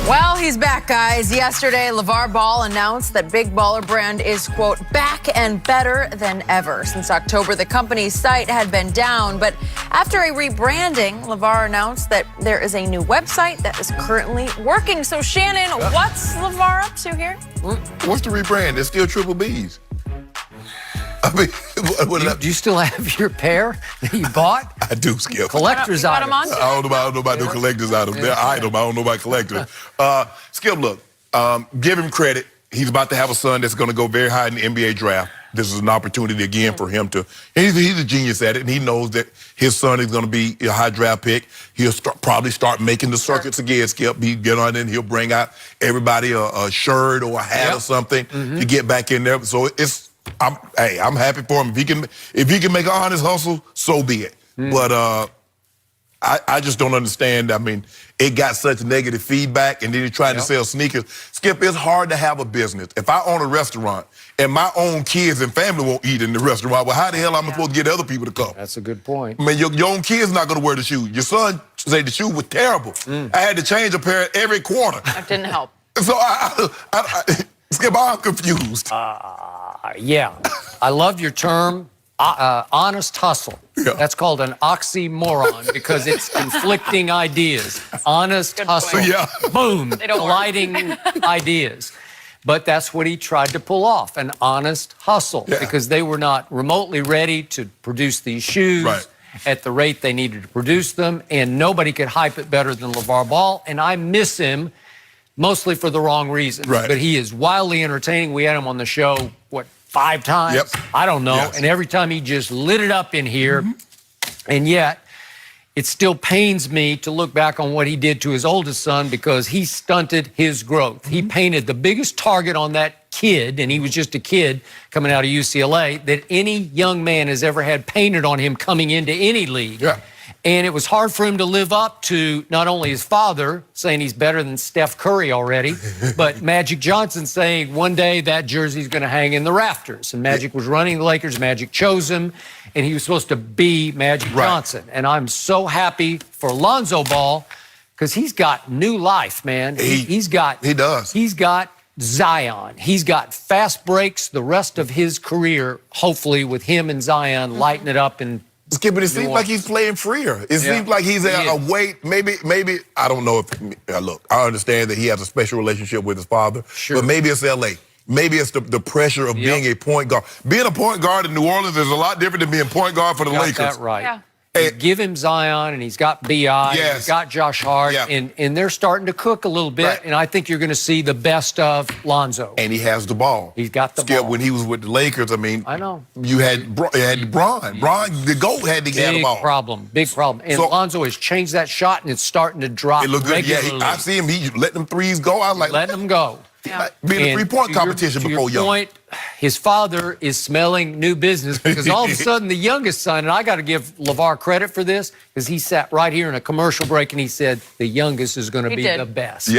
Well, he's back, guys. Yesterday, LaVar Ball announced that Big Baller Brand is, quote, back and better than ever. Since October, the company's site had been down, but after a rebranding, LaVar announced that there is a new website that is currently working. So, Shannon, what's LaVar up to here? What's the rebrand? It's still Triple B's. I mean, do you still have your pair that you bought? I do, Skip. Collector's items. I don't know about no collector's items. They're item. I don't know about collectors. Skip, look, give him credit. He's about to have a son that's going to go very high in the NBA draft. This is an opportunity again for him to. He's a genius at it, and he knows that his son is going to be a high draft pick. He'll probably start making the circuits again, Skip. He get on in, he'll bring out everybody a shirt or a hat or something to get back in there. So I'm happy for him. If he can make an honest hustle, so be it. But I just don't understand. I mean, it got such negative feedback, and then he tried to sell sneakers. Skip, it's hard to have a business. If I own a restaurant and my own kids and family won't eat in the restaurant, well, how the hell am I supposed to get other people to come? That's a good point. I mean, your own kid's not going to wear the shoe. Your son said the shoe was terrible. I had to change a pair every quarter. That didn't help. So, Skip, I'm confused. Yeah, I love your term, honest hustle. Yeah. That's called an oxymoron because it's conflicting ideas. Honest hustle. Yeah. Boom, colliding ideas. But that's what he tried to pull off, an honest hustle, because they were not remotely ready to produce these shoes at the rate they needed to produce them, and nobody could hype it better than LaVar Ball, and I miss him mostly for the wrong reasons. But he is wildly entertaining. We had him on the show, 5 times? I don't know. And every time he just lit it up in here. And yet, it still pains me to look back on what he did to his oldest son because he stunted his growth. He painted the biggest target on that kid, and he was just a kid coming out of UCLA, that any young man has ever had painted on him coming into any league. And it was hard for him to live up to not only his father saying he's better than Steph Curry already, but Magic Johnson saying one day that jersey's going to hang in the rafters. And Magic was running the Lakers. Magic chose him, and he was supposed to be Magic Johnson. And I'm so happy for Lonzo Ball because he's got new life, man. He does. He's got Zion. He's got fast breaks the rest of his career, hopefully with him and Zion lighting it up and Skip, but it seems like he's playing freer. It seems like he's a weight. Maybe, I don't know if, look, I understand that he has a special relationship with his father, but maybe it's LA. Maybe it's the pressure of being a point guard. Being a point guard in New Orleans is a lot different than being point guard for the Lakers. That's right. Give him Zion, and he's got B.I., he's got Josh Hart, and they're starting to cook a little bit, and I think you're going to see the best of Lonzo. And he has the ball. He's got the ball. When he was with the Lakers, I mean, I know. You had Bron. Bron, the GOAT, had to get the ball. Big problem. And Lonzo has changed that shot, and it's starting to drop regularly. I see him. He letting them threes go. I was like, letting them go. Being a three-point competition before young. Point, his father is smelling new business because all of a sudden the youngest son, and I got to give LaVar credit for this, because he sat right here in a commercial break and he said the youngest is going to be the best.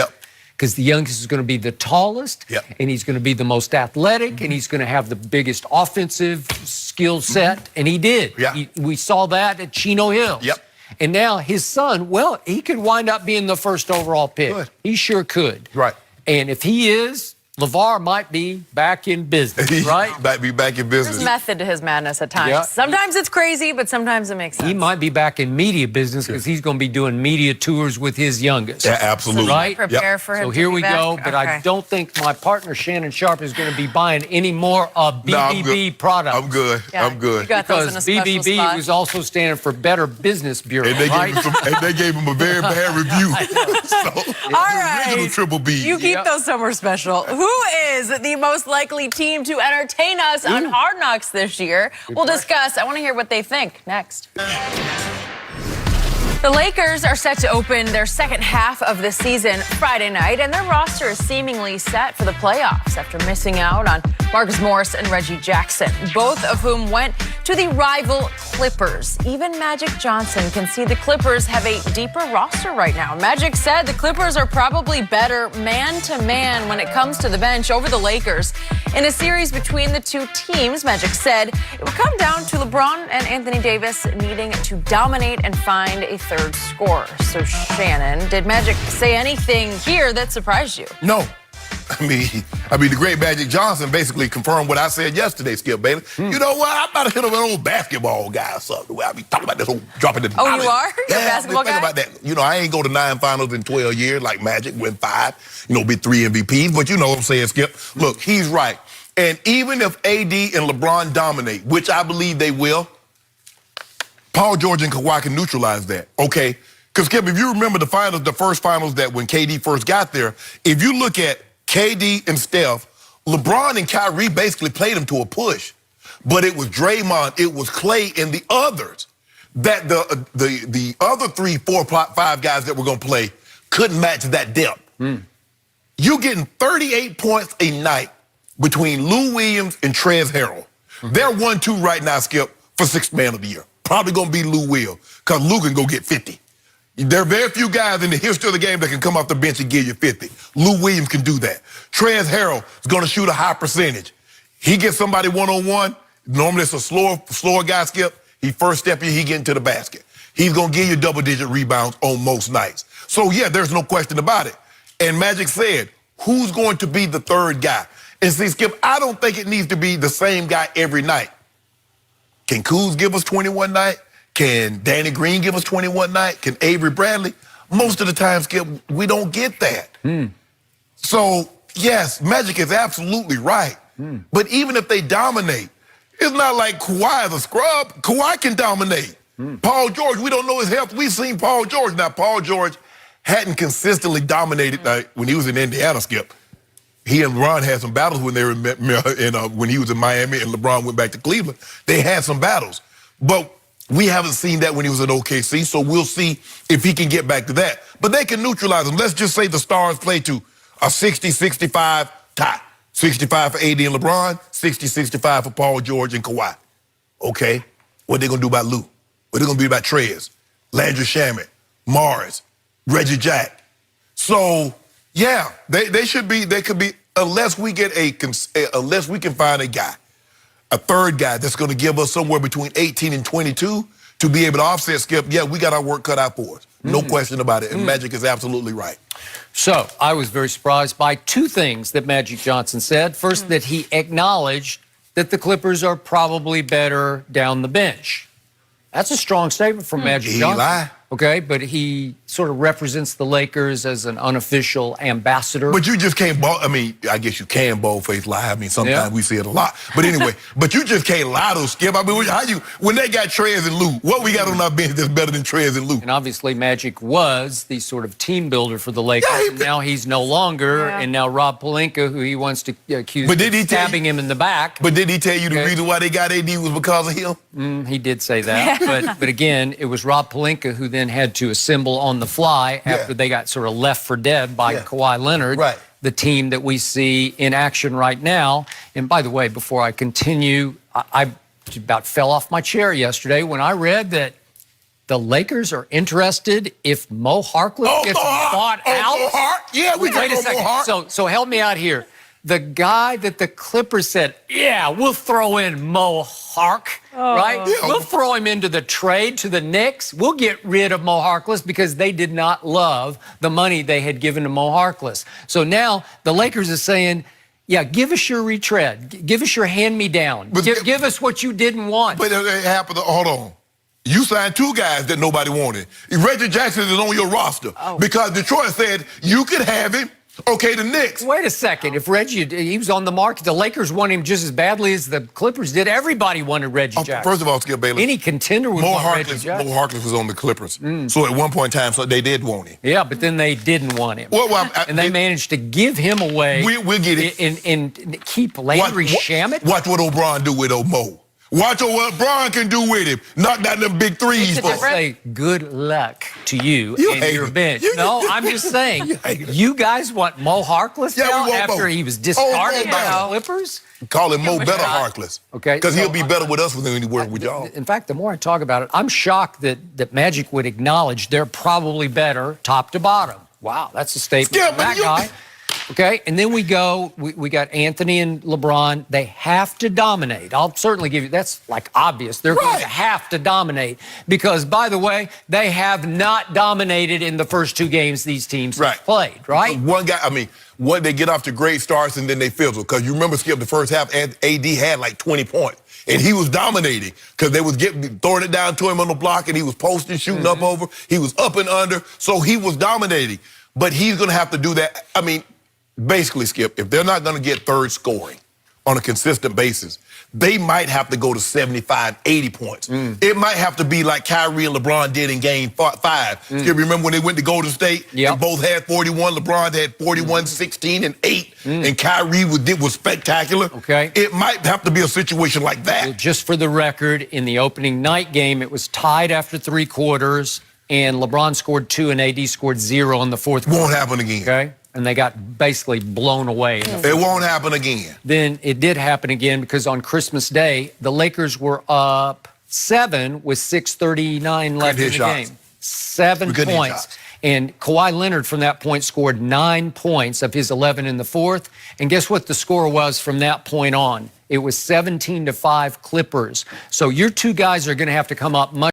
Because the youngest is going to be the tallest, and he's going to be the most athletic, and he's going to have the biggest offensive skill set, and he did. We saw that at Chino Hill. And now his son, well, he could wind up being the first overall pick. He sure could. And if he is, LaVar might be back in business, right? Might be back in business. There's method to his madness at times. Sometimes it's crazy, but sometimes it makes sense. He might be back in media business because he's going to be doing media tours with his youngest. Absolutely. Right? Prepare for him. So here we go, but I don't think my partner Shannon Sharp is going to be buying any more of BBB products. I'm good. I'm good. You got those in a special BBB spot. was also standing for Better Business Bureau, and they gave him a very bad review. All right. Original Triple B. You keep those somewhere special. Who is the most likely team to entertain us on Hard Knocks this year? We'll discuss. I want to hear what they think next. The Lakers are set to open their second half of the season Friday night, and their roster is seemingly set for the playoffs after missing out on Marcus Morris and Reggie Jackson, both of whom went to the rival Clippers. Even Magic Johnson can see the Clippers have a deeper roster right now. Magic said the Clippers are probably better man-to-man when it comes to the bench over the Lakers. In a series between the two teams, Magic said it would come down to LeBron and Anthony Davis needing to dominate and find a third scorer. So, Shannon, did Magic say anything here that surprised you? No. I mean, the great Magic Johnson basically confirmed what I said yesterday, Skip Bailey. You know what? I'm about to hit him an old basketball guy or something. I be talking about this whole dropping the Oh, you are? You're yeah, a basketball think guy? about that. You know, I ain't go to 9 finals in 12 years like Magic, win 5, be 3 MVPs. But you know what I'm saying, Skip. Look, he's right. And even if AD and LeBron dominate, which I believe they will, Paul George and Kawhi can neutralize that, okay? Because, Skip, if you remember the finals, the first finals that when KD first got there, if you look at KD and Steph, LeBron and Kyrie basically played them to a push. But it was Draymond, it was Clay, and the others that the other 3, 4, 5 guys that were going to play couldn't match that depth. You're getting 38 points a night between Lou Williams and Trez Harrell. They're 1-2 right now, Skip, for 6th man of the year. Probably going to be Lou Will, because Lou can go get 50. There are very few guys in the history of the game that can come off the bench and give you 50. Lou Williams can do that. Trez Harrell is going to shoot a high percentage. He gets somebody one-on-one. Normally it's a slower guy, Skip. He first step you, he get into the basket. He's going to give you double-digit rebounds on most nights. So, yeah, there's no question about it. And Magic said, who's going to be the third guy? And see, Skip, I don't think it needs to be the same guy every night. Can Kuz give us 21 night? Can Danny Green give us 21 night? Can Avery Bradley? Most of the time, Skip, we don't get that. So, yes, Magic is absolutely right. But even if they dominate, it's not like Kawhi is a scrub. Kawhi can dominate. Paul George, we don't know his health. We've seen Paul George. Now, Paul George hadn't consistently dominated when he was in Indiana, Skip. He and LeBron had some battles when they were when he was in Miami and LeBron went back to Cleveland. They had some battles. But we haven't seen that when he was at OKC, so we'll see if he can get back to that. But they can neutralize him. Let's just say the Stars play to a 60-65 tie. 65 for AD and LeBron, 60-65 for Paul George and Kawhi. Okay, what they going to do about Lou? What they going to do about Trez, Landry Shamet, Morris, Reggie Jack? So, yeah, they could be, unless we get unless we can find a guy, a third guy that's going to give us somewhere between 18 and 22 to be able to offset, Skip. Yeah, we got our work cut out for us. No question about it. And Magic is absolutely right. So I was very surprised by 2 things that Magic Johnson said. First, that he acknowledged that the Clippers are probably better down the bench. That's a strong statement from Magic Johnson. Lie. Okay, but he sort of represents the Lakers as an unofficial ambassador. But you just can't, I guess you can bold-faced lie. Sometimes we see it a lot. But anyway, but you just can't lie to Skip. When they got Trez and Lou, what we got on our bench that's better than Trez and Lou? And obviously Magic was the sort of team builder for the Lakers. And now he's no longer. Yeah. And now Rob Pelinka, who he wants to accuse of stabbing him in the back. But did he tell you the reason why they got AD was because of him? He did say that. but again, it was Rob Pelinka who then had to assemble on the fly after they got sort of left for dead by Kawhi Leonard, the team that we see in action right now. And by the way, before I continue, I about fell off my chair yesterday when I read that the Lakers are interested if Mo Harkless gets bought out. Mo Hart? Yeah, we wait a second. So help me out here. The guy that the Clippers said, yeah, we'll throw in Mo Hark, right? Yeah. We'll throw him into the trade to the Knicks. We'll get rid of Mo Harkless because they did not love the money they had given to Mo Harkless. So now the Lakers are saying, yeah, give us your retread. Give us your hand-me-down. Give us what you didn't want. But it happened. Hold on. You signed 2 guys that nobody wanted. Reggie Jackson is on your roster because Detroit said you could have him. Okay, the Knicks. Wait a second. If Reggie, he was on the market, the Lakers want him just as badly as the Clippers did. Everybody wanted Reggie Jackson. First of all, Skip Bayless. Any contender would want Reggie Jackson. Mo Harkless was on the Clippers. So at one point in time, they did want him. Yeah, but then they didn't want him. And they managed to give him away. We'll get it. And keep Landry Shamet. Watch what O'Brien do with Mo. Watch what LeBron can do with him. Knock down them big threes. It's a different- Say good luck to you, and hate your him. bench. No, I'm just saying. hate him. You guys want Mo Harkless Yeah, we now want after Mo. he was discarded Mo by the back. Clippers? Call him Mo a Better shot. Harkless. Okay, Because so he'll be better with us than he work with y'all. In fact, the more I talk about it, I'm shocked that Magic would acknowledge they're probably better top to bottom. Wow, that's a statement Yeah, from that but you- guy. Okay, and then we got Anthony and LeBron. They have to dominate. I'll certainly give you, that's like obvious. They're going to have to dominate because, by the way, they have not dominated in the first two games these teams have played, right? One guy, they get off to great starts and then they fizzle. Because you remember, Skip, the first half, AD had like 20 points. And he was dominating because they was throwing it down to him on the block and he was posting, shooting up over. He was up and under. So he was dominating. But he's going to have to do that. Basically, Skip, if they're not going to get third scoring on a consistent basis, they might have to go to 75, 80 points. It might have to be like Kyrie and LeBron did in game 5. Skip, remember when they went to Golden State and both had 41? LeBron had 41, 16, and 8, and Kyrie was spectacular. Okay. It might have to be a situation like that. Well, just for the record, in the opening night game, it was tied after 3 quarters, and LeBron scored 2 and AD scored 0 in the fourth quarter. Won't happen again. Okay? And they got basically blown away. It won't happen again. Then it did happen again because on Christmas Day, the Lakers were up 7 with 6:39 left in the game. 7 points. And Kawhi Leonard from that point scored 9 points of his 11 in the fourth. And guess what the score was from that point on? It was 17-5 Clippers. So your two guys are going to have to come up much